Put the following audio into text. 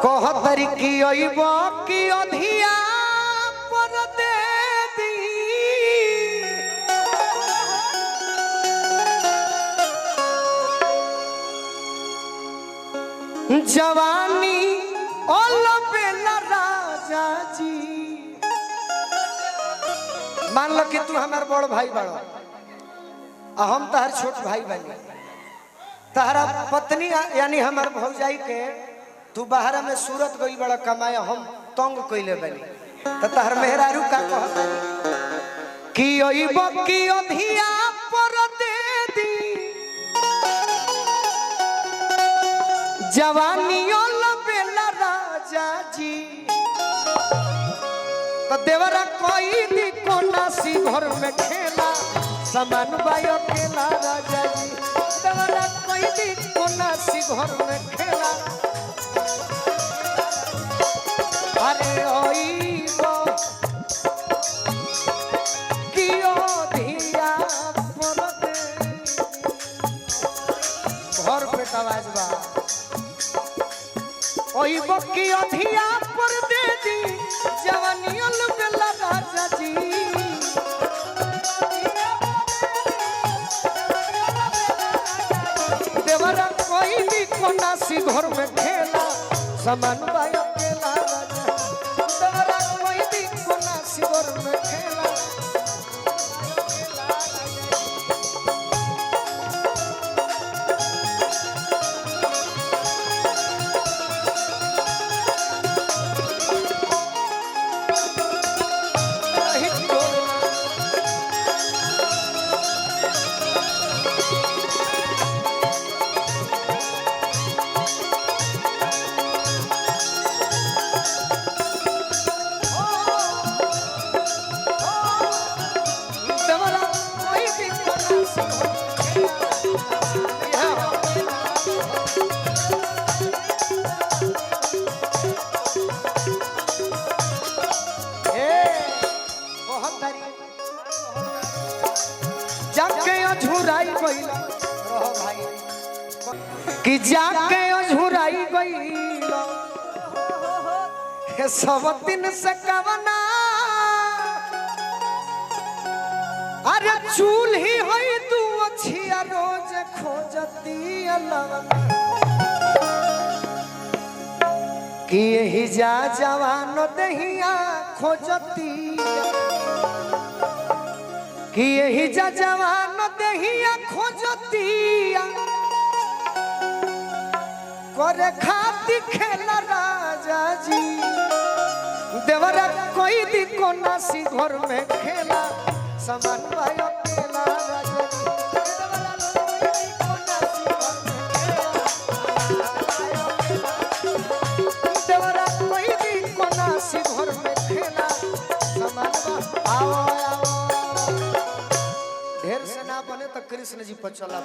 कहतरी की अइब की अधिया पर दे दी जवानी बेला राजा जी। मान लो कि तू हमार बड़ भाई बड़ो हम तहर छोट भाई बनी तहरा पत्नी यानी हमार भौजाई के तू बाहर में सूरत गई बड़ा कमाया हम तंग कइले बनी तो तहर मेहरारू का कहता कि अइब की अधिया पर दे दी जवानी बेला राजा जी। तो देवरा कोई भी कोना सी घर में खेला समान बायो खेला राजा जी। देवरा कोई भी कोना सी घर में खेला अरे ओइबो कियो धिया पर दे घर पे आवाज बा ओइबो कियो धिया पर दे दी जवानी बेला राजा जी। देवरा कोई भी कोना सी घर में खेला समान बायो खेला राजा। देवरा कोई भी कोना सी घर में खेला जाके अझुराई गई रहो भाई कि जाके अझुराई गई सब दिन से कवना अरे चूल ही होई तू अच्छिया रोज खोजती लवना कि यही जा जवान दहिया खोजती कि यही जा जवान दहिया खोजतिया करे खाती खेला राजा जी। देवरा कोई दी कोना सी घर में खेला समान बायो खेला राजा जी। देवरा कोई दी कोना सी घर में खेला समान आओ ढेर से ना बने तो कृष्ण जी पर चला।